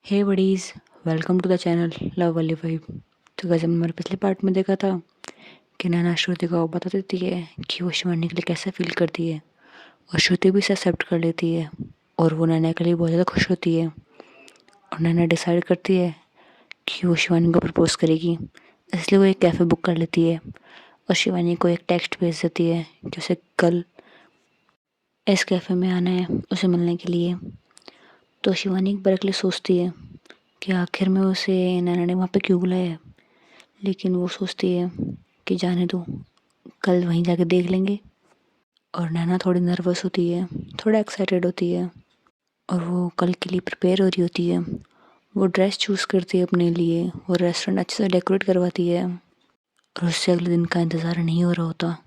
Hey buddies, welcome to the channel love वाली vibe. तो guys, हमने हमारे पिछले पार्ट में देखा था कि नैना श्रुति को बता देती है कि वो शिवानी के लिए कैसा फील करती है और श्रुति भी इसे एक्सेप्ट कर लेती है और वो नैना के लिए बहुत ज़्यादा खुश होती है। और नैना डिसाइड करती है कि वो शिवानी को प्रपोज करेगी, इसलिए वो एक कैफ़े बुक कर लेती है और शिवानी को एक टेक्स्ट भेज देती है कि उसे कल इस कैफ़े में आना है उसे मिलने के लिए। तो शिवानी एक बार के लिए सोचती है कि आखिर में उसे नैना ने वहाँ पे क्यों बुलाया है, लेकिन वो सोचती है कि जाने दो, कल वहीं जाके देख लेंगे। और नैना थोड़ी नर्वस होती है, थोड़ा एक्साइटेड होती है और वो कल के लिए प्रिपेयर हो रही होती है। वो ड्रेस चूज़ करती है अपने लिए, वो रेस्टोरेंट अच्छे से डेकोरेट करवाती है और उससे अगले दिन का इंतज़ार नहीं हो रहा होता।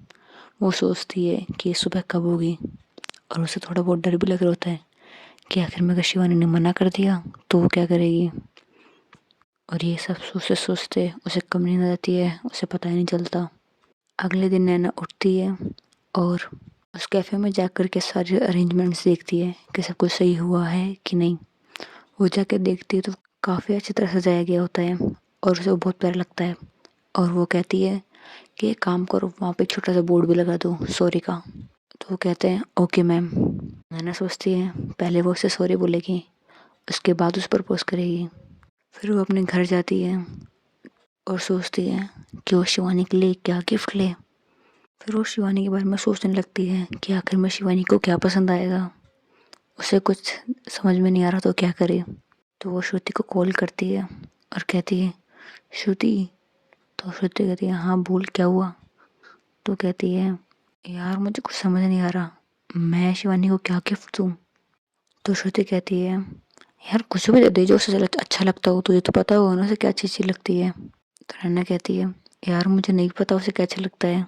वो सोचती है कि सुबह कब होगी और उसे थोड़ा बहुत डर भी लग रहा होता है कि आखिर में अगर शिवानी ने मना कर दिया तो वो क्या करेगी। और ये सब सोचते सोचते उसे कब नींद आ जाती है उसे पता ही नहीं चलता। अगले दिन नैना उठती है और उस कैफ़े में जाकर के सारे अरेंजमेंट्स देखती है कि सब कुछ सही हुआ है कि नहीं। वो जाकर देखती है तो काफ़ी अच्छी तरह सजाया गया होता है और उसे वो बहुत प्यारा लगता है। और वो कहती है कि एक काम करो, वहाँ पे एक छोटा सा बोर्ड भी लगा दो सॉरी का। तो वो कहते हैं ओके मैम। नैना सोचती है पहले वो उससे सॉरी बोलेगी, उसके बाद उस प्रपोज करेगी। फिर वो अपने घर जाती है और सोचती है कि वो शिवानी के लिए क्या गिफ्ट ले। फिर वो शिवानी के बारे में सोचने लगती है कि आखिर में शिवानी को क्या पसंद आएगा। उसे कुछ समझ में नहीं आ रहा तो क्या करे। तो वो श्रुति को कॉल करती है और कहती है श्रुति। तो श्रुति कहती है हाँ बोल क्या हुआ। तो कहती है यार मुझे कुछ समझ नहीं आ रहा, मैं शिवानी को क्या गिफ्ट दूँ। तो श्रुति कहती है यार कुछ भी दे दे जो उसे अच्छा लगता हो, तुझे तो पता होगा ना उसे क्या अच्छी लगती है। तो नैना कहती है यार मुझे नहीं पता उसे क्या अच्छा लगता है।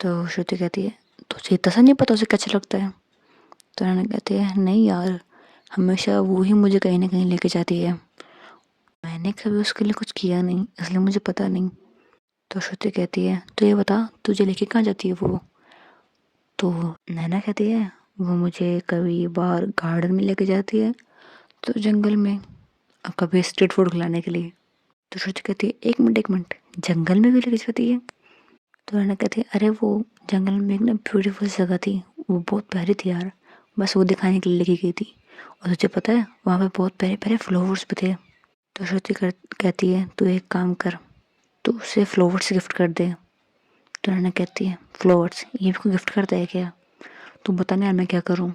तो श्रुति कहती है तुझे इतना सा नहीं पता उसे क्या अच्छा लगता है। तो नैना कहती है नहीं यार, हमेशा वो ही मुझे कहीं ना कहीं लेके जाती है, मैंने कभी उसके लिए कुछ किया नहीं इसलिए मुझे पता नहीं। तो श्रुति कहती है तो ये बता तुझे लेके कहाँ जाती है वो। तो नैना कहती है वो मुझे कभी बाहर गार्डन में लेके जाती है तो जंगल में, और कभी स्ट्रीट फूड खिलाने के लिए। तो श्रुति कहती है एक मिनट जंगल में भी लेके जाती है। तो नैना कहती है अरे वो जंगल में एक ना ब्यूटीफुल जगह थी, वो बहुत प्यारी थी यार, बस वो दिखाने के लिए लेके गई थी। और तुझे पता है वहाँ पे बहुत प्यारे प्यारे फ्लावर्स भी थे। तो श्रुति कहती है तू एक काम कर, तू उसे फ्लावर्स गिफ्ट कर दे। तो नैना कहती है फ्लावर्स ये भी कोई गिफ्ट करता है क्या, तू बता ना यार मैं क्या करूँ,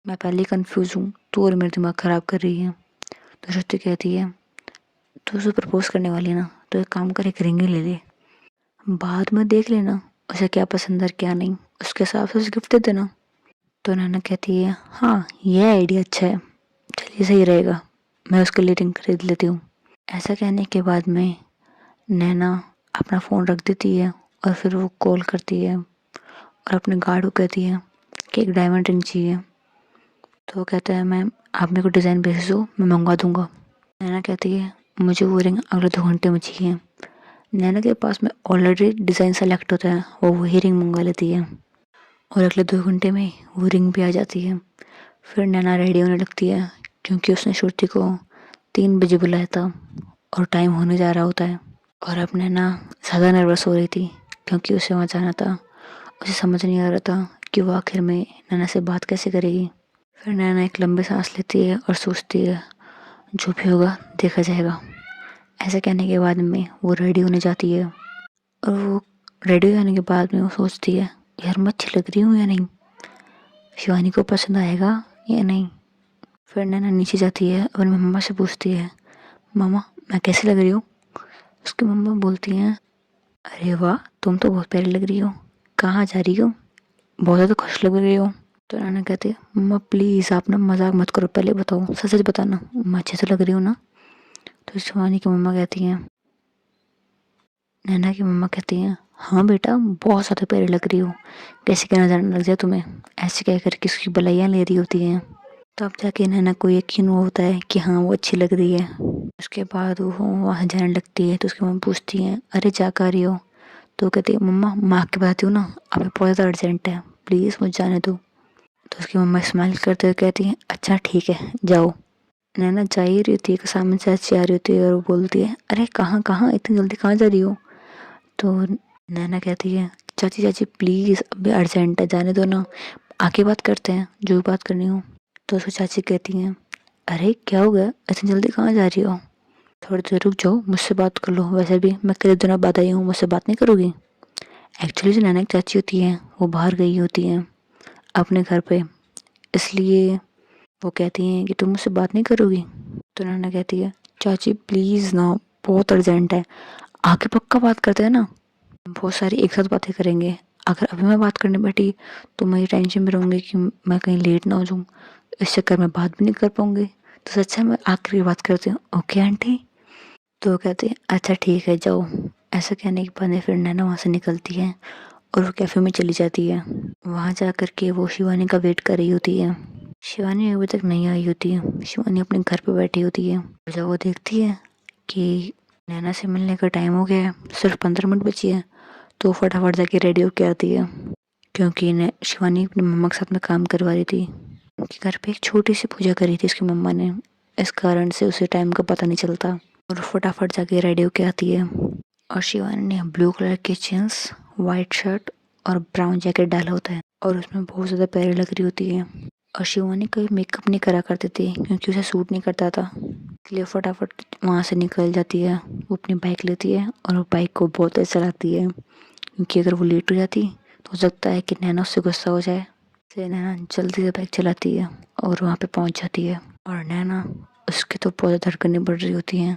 मैं पहले ही कन्फ्यूज़ हूँ, तू और मेरा दिमाग ख़राब कर रही है। तो श्रुति कहती है तू उसे प्रपोज करने वाली है ना, तो एक काम कर एक रिंग ही ले ले, बाद में देख लेना उसे क्या पसंद है क्या नहीं, उसके हिसाब से उसे गिफ्ट दे देना। तो नैना कहती है हाँ ये आइडिया अच्छा है, चलिए सही रहेगा, मैं उसके लिए रिंग खरीद लेती हूँ। ऐसा कहने के बाद में नैना अपना फ़ोन रख देती है और फिर वो कॉल करती है और अपने गार्ड को कहती है कि एक डायमंड रिंग चाहिए। तो वो कहता है मैम आप मेरे को डिज़ाइन भेज दो मैं मंगवा दूँगा। नैना कहती है मुझे वो रिंग अगले 2 घंटे में चाहिए। नैना के पास में ऑलरेडी डिज़ाइन सेलेक्ट होता है, वो वही रिंग मंगवा लेती है और अगले 2 घंटे में वो रिंग भी आ जाती है। फिर नैना रेडी होने लगती है क्योंकि उसने श्रुति को 3 बजे बुलाया था और टाइम होने जा रहा होता है। और अब नैना ज़्यादा नर्वस हो रही थी क्योंकि उसे वहाँ जाना था। उसे समझ नहीं आ रहा था कि वो आखिर में नैना से बात कैसे करेगी। फिर नैना एक लंबी सांस लेती है और सोचती है जो भी होगा देखा जाएगा। ऐसा कहने के बाद में वो रेडी होने जाती है और वो रेडी होने के बाद में वो सोचती है यार मैं अच्छी लग रही हूँ या नहीं, शिवानी को पसंद आएगा या नहीं। फिर नैना नीचे जाती है और मम्मा से पूछती है मामा मैं कैसी लग रही हूँ। उसकी मम्मा बोलती हैं अरे वाह तुम तो बहुत प्यारी लग रही हो, कहाँ जा रही हो, बहुत ज़्यादा खुश लग रही हो। तो नैना कहती है मम्मा प्लीज़ आप ना मजाक मत करो, पहले बताओ सच सच बताना मैं अच्छी तो लग रही हूँ ना। तो शिवानी की मम्मा कहती हैं नैना की मम्मा कहती हैं हाँ बेटा बहुत ज़्यादा प्यारी लग रही हो, कैसे क्या नजर लग जाए तुम्हें, ऐसे कह कर किसकी भलाइयाँ ले रही होती हैं। तब जाके नैना को यकीन होता है कि हाँ वो अच्छी लग रही है। उसके बाद वो वहाँ जाने लगती है तो उसकी मम्मा पूछती हैं अरे जा कर रही हो। तो कहती है मम्मा मैं आके बताती हूँ ना, अभी बहुत ज़्यादा अर्जेंट है प्लीज़ मुझे जाने दो। तो उसकी मम्मा स्माइल करते हुए कहती हैं अच्छा ठीक है जाओ। नैना जा ही रही होती है कि सामने से चाची आ रही होती है और वो बोलती है, अरे कहाँ कहाँ इतनी जल्दी कहाँ जा रही हो? तो नैना कहती है, चाची चाची प्लीज़ अभी अर्जेंट है, जाने दो ना, आके बात करते हैं जो भी बात करनी हो। तो उसको चाची कहती हैं, अरे क्या हो गया, इतनी जल्दी कहाँ जा रही हो? थोड़ी देर रुक जाओ, मुझसे बात कर लो, वैसे भी मैं कितने दिनों बाद आई हूँ, मुझसे बात नहीं करोगी? एक्चुअली जो नैना की चाची होती हैं वो बाहर गई होती हैं अपने घर पे, इसलिए वो कहती हैं कि तुम मुझसे बात नहीं करोगी? तो नैना कहती है, चाची प्लीज़ ना, बहुत अर्जेंट है, आके पक्का बात करते हैं ना, बहुत सारी एक साथ बातें करेंगे। अगर अभी मैं बात करने बैठी तो मैं ये टेंशन में रहूँगी कि मैं कहीं लेट ना हो जाऊँ, इस चक्कर में बात भी नहीं कर पाऊँगी, तो सच है मैं आखिरी बात करती हूँ, ओके आंटी? तो वो कहती है, अच्छा ठीक है जाओ। ऐसा कहने के बाद फिर नैना वहाँ से निकलती है और वो कैफ़े में चली जाती है। वहाँ जा कर के वो शिवानी का वेट कर रही होती है। शिवानी अभी तक नहीं आई होती है, शिवानी अपने घर पे बैठी होती है। और जब वो देखती है कि नैना से मिलने का टाइम हो गया है, सिर्फ 15 मिनट बची है, तो वो फटाफट जाके रेडी होके आती है, क्योंकि शिवानी अपनी मम्मा के साथ में काम करवा रही थी। उनके घर पे एक छोटी सी पूजा करी थी उसकी मम्मा ने, इस कारण से उसे टाइम का पता नहीं चलता। और फटाफट जाके रेडी होके आती है और शिवानी ने ब्लू कलर की जीन्स, वाइट शर्ट और ब्राउन जैकेट डाला होता है और उसमें बहुत ज़्यादा प्यारी लग रही होती है। और शिवानी कभी मेकअप नहीं करा करती थी क्योंकि उसे सूट नहीं करता था, इसलिए फटाफट वहाँ से निकल जाती है। वो अपनी बाइक लेती है और वो बाइक को बहुत तेज चलाती है, क्योंकि अगर वो लेट हो जाती तो हो सकता है कि नैना उससे गुस्सा हो जाए। इसलिए नैना जल्दी से बाइक चलाती है और वहाँ पे पहुँच जाती है। और नैना, उसकी तो बहुत धड़कनें बढ़ रही होती हैं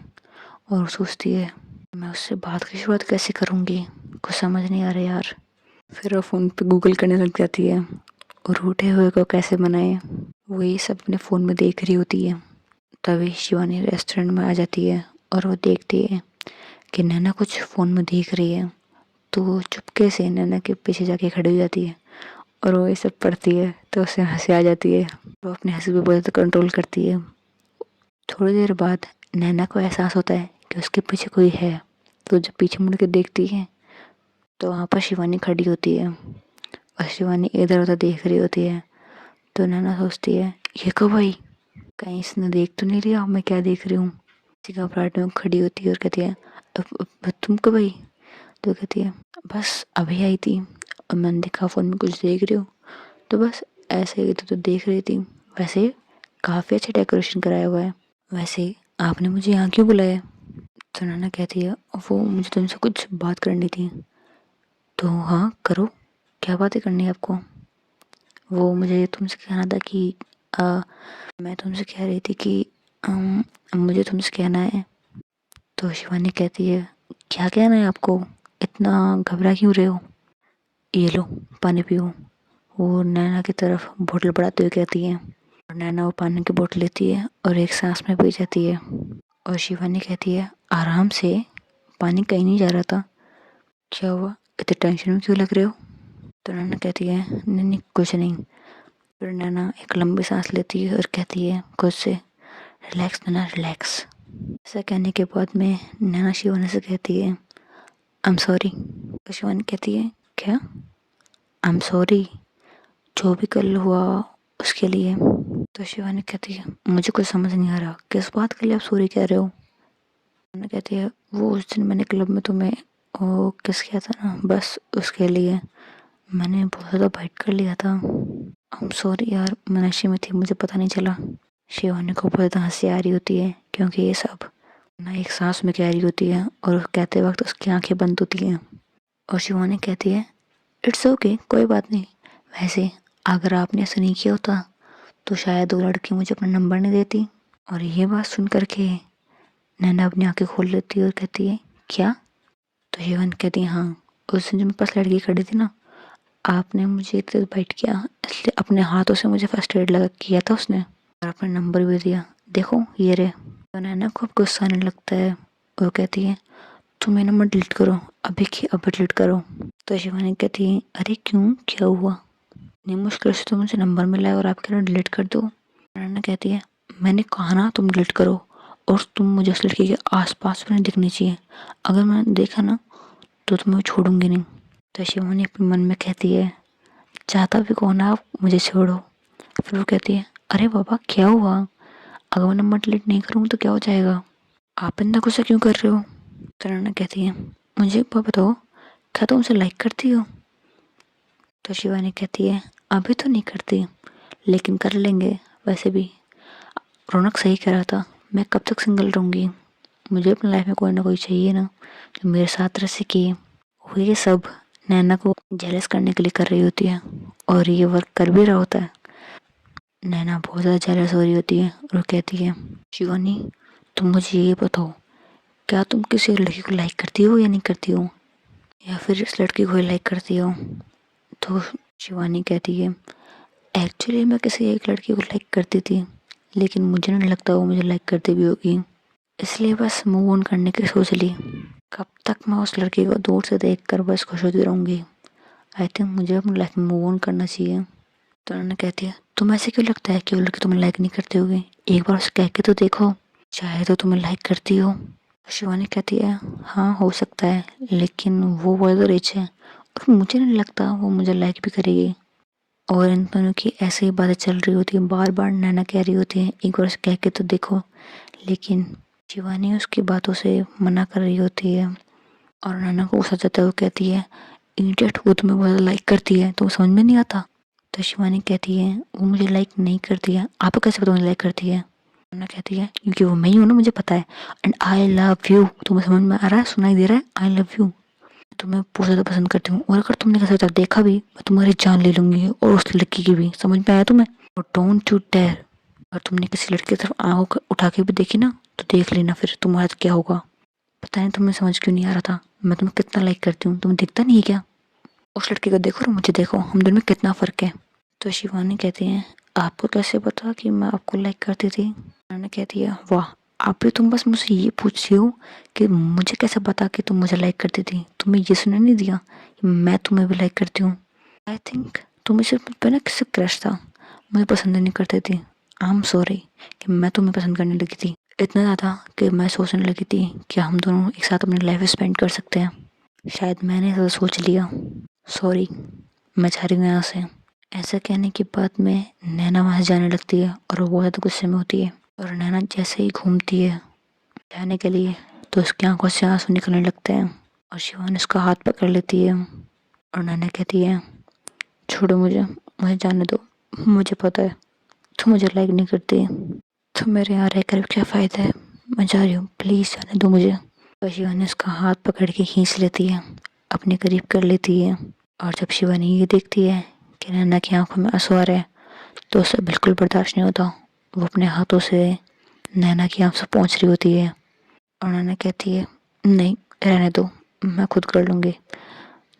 और सोचती है, मैं उससे बात की शुरुआत कैसे करूँगी, कुछ समझ नहीं आ रहा यार। फिर वो फ़ोन पे गूगल करने लग जाती है और रूठे हुए को कैसे मनाए, वो ये सब अपने फ़ोन में देख रही होती है। तभी शिवानी रेस्टोरेंट में आ जाती है और वो देखती है कि नैना कुछ फ़ोन में देख रही है, तो वो चुपके से नैना के पीछे जाके खड़ी हो जाती है और वो ये सब पढ़ती है, तो उसे हंसी आ जाती है। वो अपने हंसी पे बहुत कंट्रोल करती है। थोड़ी देर बाद नैना को एहसास होता है कि उसके पीछे कोई है, तो जब पीछे मुड़ के देखती है तो वहाँ पर शिवानी खड़ी होती है और शिवानी इधर उधर देख रही होती है। तो नैना सोचती है, ये कब आई, कहीं इसने देख तो नहीं लिया मैं क्या देख रही हूँ। इसी घबराहट में खड़ी होती है और कहती है, तुम कब आई? तो कहती है, बस अभी आई थी और मैंने देखा फ़ोन में कुछ देख रही हूँ, तो बस ऐसे ही तो देख रही थी। वैसे काफ़ी अच्छा डेकोरेशन कराया हुआ है, वैसे आपने मुझे यहाँ क्यों बुलाया? तो नैना कहती है, वो मुझे तुमसे कुछ बात करनी थी। तो हाँ करो, क्या बातें करनी है आपको? वो मुझे तुमसे कहना था कि मैं तुमसे कह रही थी कि मुझे तुमसे कहना है। तो शिवानी कहती है, क्या कहना है आपको, इतना घबरा क्यों रहे हो? ये लो पानी पियो। वो नैना की तरफ बोतल बढ़ाते हुए कहती है और नैना वो पानी की बोतल लेती है और एक सांस में पी जाती है। और शिवानी कहती है, आराम से, पानी कहीं नहीं जा रहा था, क्या हुआ, इतने टेंशन में क्यों लग रहे हो? तो नैना कहती है, नहीं नहीं कुछ नहीं। फिर नैना एक लंबी सांस लेती है और कहती है खुद से, रिलैक्स नैना रिलैक्स। ऐसा कहने के बाद में नैना शिवानी से कहती है, आई एम सॉरी। तो शिवानी कहती है, क्या? आई एम सॉरी, जो भी कल हुआ उसके लिए। तो शिवानी कहती है, मुझे कुछ समझ नहीं आ रहा, किस बात के लिए आप सॉरी कह रहे हो? नैना कहती है, वो उस दिन मैंने क्लब में तुम्हें वो किस किया था ना, बस उसके लिए मैंने बहुत ज़्यादा बाइट कर लिया था। आई एम सॉरी यार, मैं नशे में थी, मुझे पता नहीं चला। शिवानी को बहुत ज़्यादा हंसी आ रही होती है क्योंकि ये सब ना एक सांस में कह रही होती है और कहते वक्त उसकी आंखें बंद होती हैं। और शिवानी कहती है, इट्स ओके, कोई बात नहीं। वैसे अगर आपने ऐसा नहीं किया होता तो शायद वो लड़की मुझे अपना नंबर नहीं देती। और ये बात सुन कर के नैना अपनी आंखें खोल लेती है और कहती है, क्या? तो शिवानी कहती है, हाँ, उस दिन जो मेरे पास लड़की खड़ी थी ना, आपने मुझे तेज बाइट किया, इसलिए अपने हाथों से मुझे फर्स्ट एड लगा किया था उसने और अपना नंबर भी दिया, देखो ये रे। तो नैना को अब गुस्सा आने लगता है, वो कहती है, तुम ये नंबर डिलीट करो, अभी की अभी डिलीट करो। तो शिवानी कहती है, अरे क्यों, क्या हुआ, इतनी मुश्किल से तो मुझे नंबर मिला है और आप कह रहे हो डिलीट कर दो। नैना कहती है, मैंने कहा ना तुम डिलीट करो, और तुम मुझे उस लड़की के आसपास भी नहीं दिखनी चाहिए, अगर मैंने देखा ना तो तुम्हें छोड़ूंगी नहीं। तो शिवानी अपने मन में कहती है, चाहता भी कौन आप मुझे छोड़ो। फिर वो कहती है, अरे बाबा क्या हुआ, अगर मैं नंबर डिलीट नहीं करूँगी तो क्या हो जाएगा? आप इतना गुस्सा क्यों कर रहे हो? तो नैना कहती है मुझे एक बात बताओ, क्या तुम उसे लाइक करती हो? तो शिवानी कहती है अभी तो नहीं करती, लेकिन कर लेंगे। वैसे भी रौनक सही कह रहा था, मैं कब तक सिंगल रहूँगी? मुझे अपनी लाइफ में कोई ना कोई चाहिए ना, जो मेरे साथ रह सके। वो ये सब नैना को जेलस करने के लिए कर रही होती है और ये वर्क कर भी रहा होता है। नैना बहुत ज़्यादा जेलस हो रही होती है और कहती है शिवानी तुम मुझे ये बताओ, क्या तुम किसी और लड़की को लाइक करती हो या नहीं करती हो, या फिर इस लड़की को ही लाइक करती हो? तो शिवानी कहती है एक्चुअली मैं किसी एक लड़की को लाइक करती थी, लेकिन मुझे नहीं लगता वो मुझे लाइक करती भी होगी, इसलिए बस मूव ऑन करने की सोच ली। कब तक मैं उस लड़की को दूर से देख कर बस खुश होती रहूँगी? आई थिंक मुझे अपनी लाइफ में मूव ऑन करना चाहिए। तो नैना कहती है तुम ऐसे क्यों लगता है कि वो लड़की तुम्हें लाइक नहीं करती होगी? एक बार उसे कह के तो देखो, चाहे तो तुम्हें लाइक करती हो। शिवानी कहती है हाँ हो सकता है, लेकिन वो बहुत रिच है और मुझे नहीं लगता वो मुझे लाइक भी करेगी। और इन दोनों की ऐसे ही बातें चल रही होती है, बार बार नैना कह रही होती है एक बार उसे कह के तो देखो, लेकिन शिवानी उसकी बातों से मना कर रही होती है। और नैना को गुस्सा जाता है, वो कहती है इडियट, वो तुम्हें बहुत लाइक करती है, तो समझ में नहीं आता? तो शिवानी कहती है वो मुझे लाइक नहीं करती है, आपको कैसे पता मुझे लाइक करती है? नैना कहती है क्योंकि वो मैं ही हूँ ना, मुझे पता है। एंड आई लव यू, तुम्हें समझ में आ रहा है, सुनाई दे रहा है? आई लव यू, तुम्हें बहुत ज़्यादा पसंद करती हूँ, और अगर तुमने किसी तरफ देखा भी मैं तुम्हारी जान ले लूंगी और उस लड़की की भी। समझ में आया तुम्हें? और डोंट यू डेयर, और तुमने किसी लड़की की तरफ आँख उठा के भी देखी ना, तो देख लेना फिर तुम्हारा क्या होगा। पता नहीं तुम्हें समझ क्यों नहीं आ रहा था, मैं तुम्हें कितना लाइक करती हूँ, तुम्हें दिखता नहीं है क्या? उस लड़की को देखो और मुझे देखो, हम दोनों में कितना फ़र्क है। तो शिवानी कहती है आपको कैसे पता कि मैं आपको लाइक करती थी? मैंने कहती है वाह, आप भी तुम बस मुझसे ये पूछती हो कि मुझे कैसे पता कि तुम मुझे लाइक करती थी? तुम्हें ये सुनने नहीं दिया कि मैं तुम्हें भी लाइक करती हूँ? आई थिंक तुम्हें सिर्फ मुझ पर ना किसी क्रश था, मुझे पसंद नहीं करती थी। आई एम सॉरी कि मैं तुम्हें पसंद करने लगी थी, इतना ज़्यादा कि मैं सोचने लगी थी कि हम दोनों एक साथ अपनी लाइफ स्पेंड कर सकते हैं। शायद मैंने ऐसा सोच लिया, सॉरी, मैं जा रही हूँ यहाँ से। ऐसा कहने के बाद में नैना वहाँ से जाने लगती है और वो बहुत ज़्यादा गुस्से में होती है। और नैना जैसे ही घूमती है जाने के लिए तो उसकी आंखों से आंसू निकलने लगते हैं और शिवानी उसका हाथ पकड़ लेती है और नैना कहती है छोड़ो मुझे, मुझे जाने दो, मुझे पता है तुम मुझे लाइक नहीं करती, तो मेरे यहाँ रहकर क्या फ़ायदा है, मैं जा रही हूँ, प्लीज़ जाने दो मुझे। तो शिवानी उसका हाथ पकड़ के खींच लेती है, अपने करीब कर लेती है। और जब शिवानी ये देखती है कि नैना की आंखों में आंसू आ रहे हैं तो उसे बिल्कुल बर्दाश्त नहीं होता। वो अपने हाथों से नैना की आंख से पहुँच रही होती है और नैना कहती है नहीं रहने दो, मैं खुद कर लूँगी,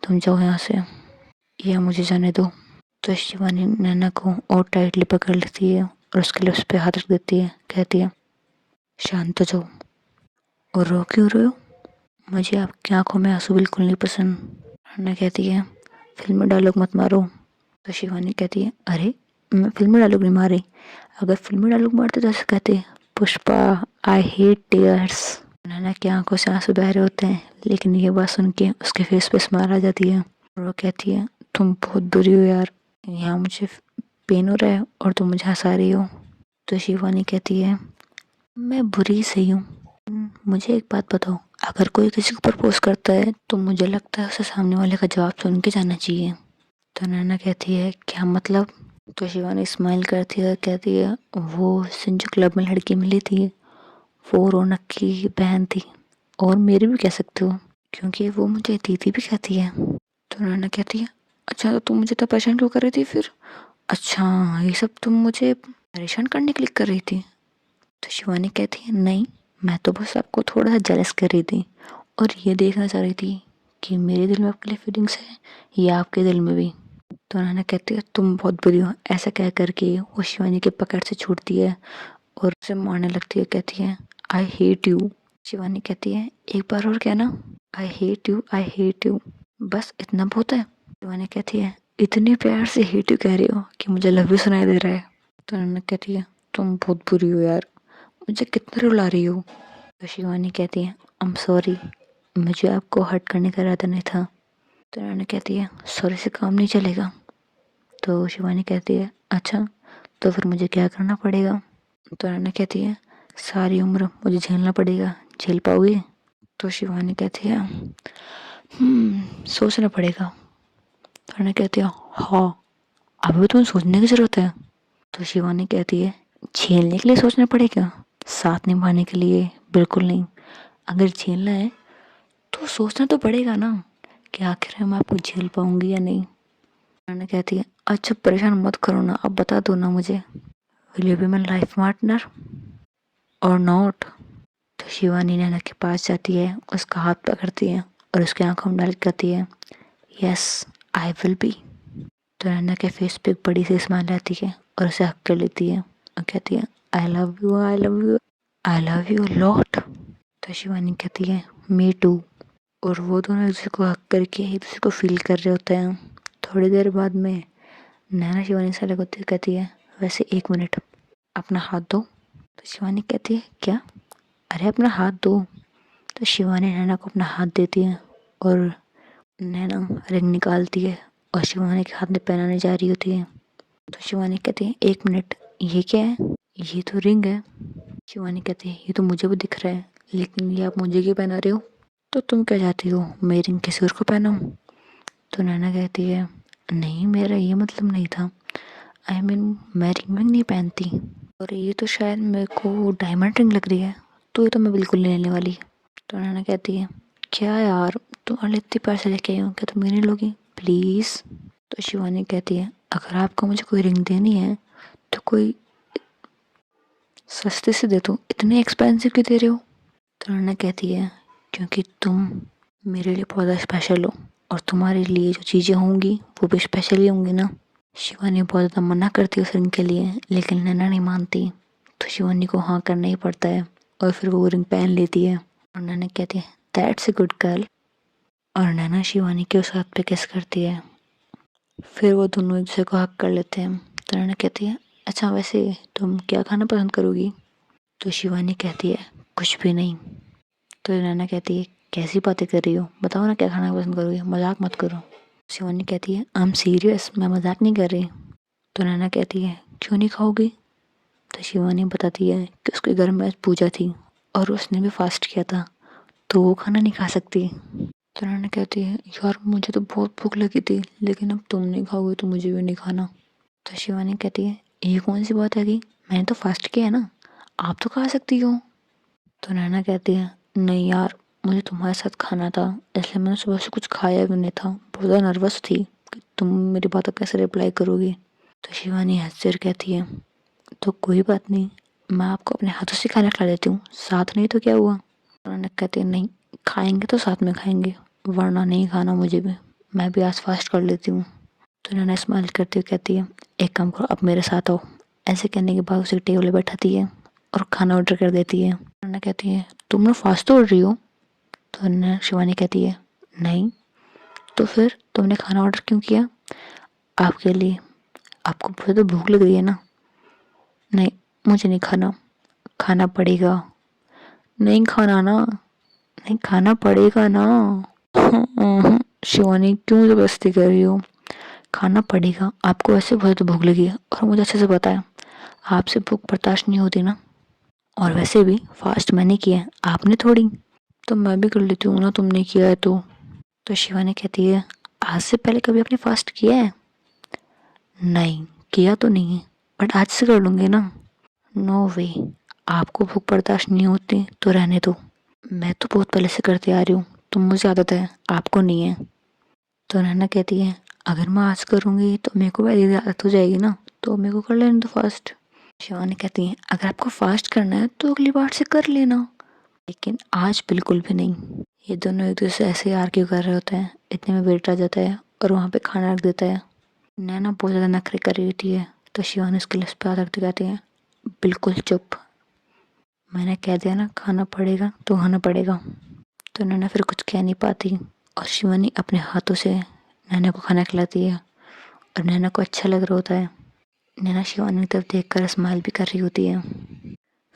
तुम जाओ यहाँ से, या मुझे जाने दो। तो शिवानी नैना को और टाइटली पकड़ लेती है और उसके लिप्स पे हाथ रख देती है, कहती है शांत हो जाओ। और रो क्यों रहे हो? मुझे आपकी आंखों में आंसू बिल्कुल नहीं पसंद। नैना कहती है फिल्मी डायलॉग मत मारो। तो शिवानी कहती है अरे मैं फिल्मी डायलॉग नहीं मार रही, अगर फिल्मी डायलॉग मारते तो ऐसे कहते पुष्पा आई हेट टीयर्स। नैना की आंखों से आंसू बह रहे होते हैं, लेकिन ये बात सुन के उसके फेस पे स्माइल आ जाती है और वो कहती है तुम बहुत बुरी हो यार, यहाँ मुझे पेन हो रहा है और तुम मुझे हंसा रही हो। तो शिवानी कहती है मैं बुरी सही हूँ, मुझे एक बात बताओ, अगर कोई किसी को प्रपोज करता है तो मुझे लगता है उसे सामने वाले का जवाब सुन के जाना चाहिए। तो नैना कहती है क्या मतलब? तो शिवानी स्माइल करती है, कहती है वो जो क्लब में लड़की मिली थी वो रौनक की बहन थी, और मेरी भी कह सकते हो क्योंकि वो मुझे दीदी भी कहती है। तो नैना कहती है अच्छा तो तुम मुझे तो परेशान क्यों कर रही थी फिर? अच्छा ये सब तुम मुझे परेशान करने के लिए कर रही थी? तो शिवानी कहती है नहीं, मैं तो बस आपको थोड़ा सा जेलस कर रही थी और ये देखना चाह रही थी कि मेरे दिल में आपके लिए फीलिंग्स है या आपके दिल में भी। तो नैना कहती है तुम बहुत बुरी हो, ऐसा कह करके वो शिवानी के पकड़ से छूटती है और उसे मारने लगती है, कहती है आई हेट यू। शिवानी कहती है एक बार और कहना I hate you, I hate you, बस इतना बहुत है? शिवानी कहती है इतने प्यार से हेट यू कह रही हो कि मुझे लव यू सुनाई दे रहा है। तो नैना कहती है तुम बहुत बुरी हो यार, मुझे कितना रुला रही हो। तो शिवानी कहती है आई एम सॉरी, मुझे आपको हर्ट करने का इरादा नहीं था। तो नैना कहती है सॉरी से काम नहीं चलेगा। तो शिवानी कहती है अच्छा तो फिर मुझे क्या करना पड़ेगा? तो नैना कहती है सारी उम्र मुझे झेलना पड़ेगा, झेल पाओगी? तो शिवानी कहती है सोचना पड़ेगा। तो नैना कहती है हाँ, अभी भी तुम्हें सोचने की जरूरत है। तो शिवानी कहती है झेलने के लिए सोचना पड़ेगा, साथ निभाने के लिए बिल्कुल नहीं। अगर झेलना है तो सोचना तो पड़ेगा ना कि आखिर मैं आपको झेल पाऊंगी या नहीं। नैना कहती है अच्छा परेशान मत करो ना, अब बता दो ना मुझे, will you be my life partner और नॉट? तो शिवानी नैना के पास जाती है, उसका हाथ पकड़ती है और उसके आंखों में डाल के कहती है यस आई विल बी। तो नैना के फेस पे एक बड़ी सी स्माइल आती है और उसे हक कर लेती है और कहती है I love you, I love you, I love you lot. तो शिवानी कहती है मी टू। और वो दोनों एक दूसरे को हक करके एक दूसरे को फील कर रहे होते हैं। थोड़ी देर बाद में नैना शिवानी से अलग होती है, कहती है वैसे 1 मिनट, अपना हाथ दो। तो शिवानी कहती है क्या? अरे अपना हाथ दो। तो शिवानी नैना को अपना हाथ देती है और नैना रिंग निकालती है और शिवानी के हाथ में पहनाने जा रही होती है। तो शिवानी कहती है 1 मिनट, ये क्या है? ये तो रिंग है। शिवानी कहती है ये तो मुझे भी दिख रहा है, लेकिन ये आप मुझे क्यों पहना रहे हो? तो तुम क्या चाहती हो, मैं रिंग किसी और को पहनाऊं? तो नैना कहती है नहीं, मेरा ये मतलब नहीं था, आई मीन मैं रिंग विंग नहीं पहनती, और ये तो शायद मेरे को डायमंड रिंग लग रही है, तो ये तो मैं बिल्कुल नहीं लेने वाली। तो नैना कहती है क्या यार, तुम्हारे लिए इतने पैसे लेके आई हूँ, क्या तुम ये नहीं लोगी प्लीज़? तो शिवानी कहती है अगर आपको मुझे कोई रिंग देनी है तो कोई सस्ते से दे दो, इतने एक्सपेंसिव क्यों दे रहे हो? तो नैना कहती है क्योंकि तुम मेरे लिए बहुत ज़्यादा स्पेशल हो और तुम्हारे लिए जो चीज़ें होंगी वो भी स्पेशल ही होंगी ना। शिवानी बहुत ज़्यादा मना करती है उस रिंग के लिए, लेकिन नैना नहीं मानती। तो शिवानी को हाँ करना ही पड़ता है और फिर वो रिंग पहन लेती है और नैना कहती है दैट्स अ गुड गर्ल। और नैना शिवानी के उस हाथ पे किस करती है। फिर वो दोनों एक दूसरे को हक कर लेते हैं। तो नैना कहती है अच्छा वैसे तुम क्या खाना पसंद करोगी? तो शिवानी कहती है कुछ भी नहीं। तो नैना कहती है कैसी बातें कर रही हो, बताओ ना क्या खाना पसंद करोगी, मजाक मत करो। शिवानी कहती है आई एम सीरियस, मैं मजाक नहीं कर रही। तो नैना कहती है क्यों नहीं खाओगी? तो शिवानी बताती है कि उसके घर में आज पूजा थी और उसने भी फास्ट किया था, तो वो खाना नहीं खा सकती। तो नैना कहती है यार मुझे तो बहुत भूख लगी थी, लेकिन अब तुम नहीं खाओगे तो मुझे भी नहीं खाना। तो शिवानी कहती है ये कौन सी बात है कि मैंने तो फास्ट किया है ना, आप तो खा सकती हो। तो नैना कहती है नहीं यार, मुझे तुम्हारे साथ खाना था, इसलिए मैंने सुबह से कुछ खाया भी नहीं था, बहुत ज़्यादा नर्वस थी कि तुम मेरी बातों कैसे रिप्लाई करोगी। तो शिवानी हंसकर कहती है तो कोई बात नहीं, मैं आपको अपने हाथों से खाना खिला देती हूँ, साथ नहीं तो क्या हुआ। उन्होंने कहती है नहीं, खाएंगे तो साथ में खाएंगे, वरना नहीं खाना मुझे भी, मैं भी आज फास्ट कर लेती हूँ। तो उन्होंने स्माइल करती हुई कहती है एक काम करो अब मेरे साथ आओ। ऐसे कहने के बाद उसे टेबल पर बैठाती है और खाना ऑर्डर कर देती है। उन्होंने कहती है तुम लोग फास्ट तोड़ रही हो? तो शिवानी कहती है नहीं। तो फिर तुमने खाना ऑर्डर क्यों किया? आपके लिए, आपको बहुत तो भूख लग रही है ना? नहीं, मुझे नहीं खाना, खाना पड़ेगा। नहीं खाना ना, नहीं खाना पड़ेगा ना। शिवानी क्यों जबरदस्ती कर रही हो? खाना पड़ेगा, आपको वैसे बहुत भूख लगी है और मुझे अच्छे से पता है आपसे भूख बर्दाश्त नहीं होती ना, और वैसे भी फास्ट मैंने किया है, आपने थोड़ी। तो मैं भी कर लेती हूँ ना, तुमने किया है तो। तो शिवानी कहती है आज से पहले कभी आपने फास्ट किया है? नहीं, किया तो नहीं है, बट आज से कर लूँगी ना। नो वे, आपको भूख बर्दाश्त नहीं होती तो रहने दो, मैं तो बहुत पहले से करती आ रही हूँ, तो मुझे आदत है, आपको नहीं है। तो नैना कहती है अगर मैं आज करूँगी तो मेरे को पहले आदत हो जाएगी ना, तो मेरे को कर लेने दो फास्ट। शिवानी कहती है अगर आपको फास्ट करना है तो अगली बार से कर लेना, लेकिन आज बिल्कुल भी नहीं। ये दोनों एक दूसरे से ऐसे आर्ग्यू कर रहे होते हैं, इतने में वेट आ जाता है और वहाँ पे खाना रख देता है। नैना बहुत ज़्यादा नखरे कर रही होती है, तो शिवानी उसके लिप्स पे हाथ रखते कहती है बिल्कुल चुप, मैंने कह दिया ना खाना पड़ेगा तो खाना पड़ेगा। तो नैना फिर कुछ कह नहीं पाती और शिवानी अपने हाथों से नैना को खाना खिलाती है और नैना को अच्छा लग रहा होता है। नैना शिवानी की तरफ देख कर स्माइल भी कर रही होती है।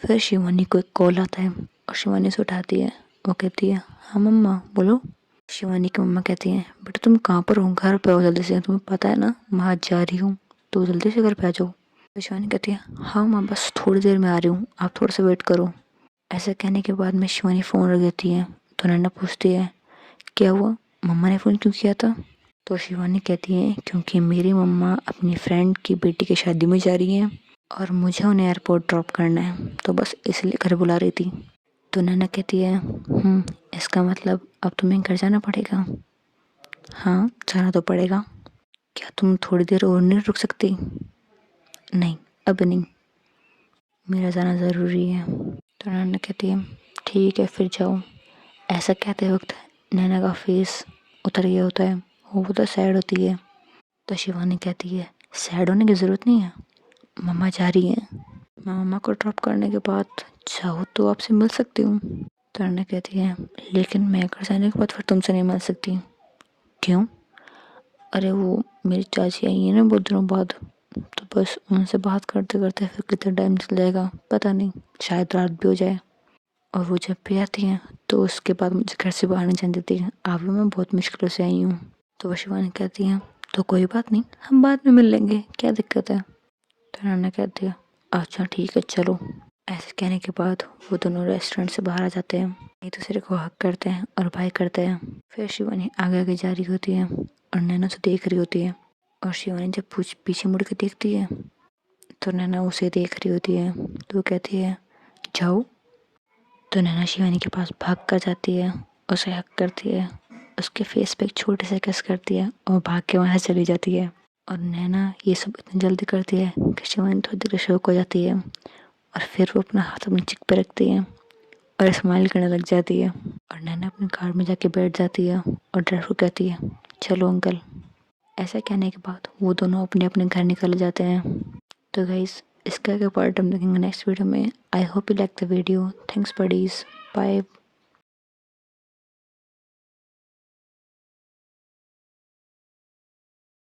फिर शिवानी को एक कॉल आता है और शिवानी से उठाती है। वो कहती है हाँ मम्मा बोलो। शिवानी की मम्मा कहती है बेटा तुम कहाँ पर हो, घर पे आओ जल्दी से, तुम्हें पता है ना मैं आज जा रही हूँ, तो जल्दी से घर पे आ जाओ। तो शिवानी कहती है हाँ माँ बस थोड़ी देर में आ रही हूँ, आप थोड़ा सा वेट करो। ऐसा कहने के बाद में शिवानी फ़ोन रख देती है। तो नैना पूछती है क्या हुआ, मम्मा ने फ़ोन क्यों किया था? तो शिवानी कहती है क्योंकि मेरी मम्मा अपनी फ्रेंड की बेटी की शादी में जा रही है और मुझे उन्हें एयरपोर्ट ड्रॉप करना है, तो बस इसलिए घर बुला रही थी। तो नैना कहती है इसका मतलब अब तुम्हें घर जाना पड़ेगा? हाँ जाना तो पड़ेगा। क्या तुम थोड़ी देर और नहीं रुक सकती? नहीं अब नहीं, मेरा जाना ज़रूरी है। तो नैना कहती है ठीक है फिर जाओ। ऐसा कहते वक्त नैना का फेस उतर गया होता है, वो तो सैड होती है। तो शिवानी कहती है सैड होने की ज़रूरत नहीं है, मम्मा जा रही हैं, मैं मम्मा को ड्रॉप करने के बाद चाहो तो आपसे मिल सकती हूँ। तो नैना कहती है लेकिन मैं घर जाने के बाद फिर तुमसे नहीं मिल सकती। क्यों? अरे वो मेरी चाची आई है ना बहुत दिनों बाद, तो बस उनसे बात करते करते फिर कितना टाइम चल जाएगा पता नहीं, शायद रात भी हो जाए। और वो जब भी आती हैं तो उसके बाद मुझे घर से बाहर नहीं जाने देती है, अभी मैं बहुत मुश्किलों से आई हूँ। तो वो शिवानी कहती हैं तो कोई बात नहीं, हम बाद में मिल लेंगे, क्या दिक्कत है? तो नैना कहती है अच्छा ठीक है चलो। ऐसे कहने के बाद वो दोनों रेस्टोरेंट से बाहर आ जाते हैं, एक दूसरे को हक करते हैं और बाय करते हैं। फिर शिवानी आगे आगे जा रही होती है और नैना उसे देख रही होती है। और शिवानी जब पीछे मुड़ के देखती है तो नैना उसे देख रही होती है, तो वो कहती है जाओ। तो नैना शिवानी के पास भाग कर जाती है, उसे हक करती है, उसके फेस पे एक छोटे से किस करती है और भाग के वहाँ से चली जाती है। और नैना ये सब इतनी जल्दी करती है कि शिवानी थोड़ी देर शौक हो जाती है और फिर वो अपना हाथ अपनी चिक पे रखती है और स्माइल करने लग जाती है। और नैना अपनी कार में जाके बैठ जाती है और ड्राइवर कहती है चलो अंकल। ऐसा कहने के बाद वो दोनों अपने अपने घर निकल जाते हैं। तो गाइस इसका क्या पार्ट हम देखेंगे नेक्स्ट वीडियो में। I hope you like the video. Thanks buddies, bye.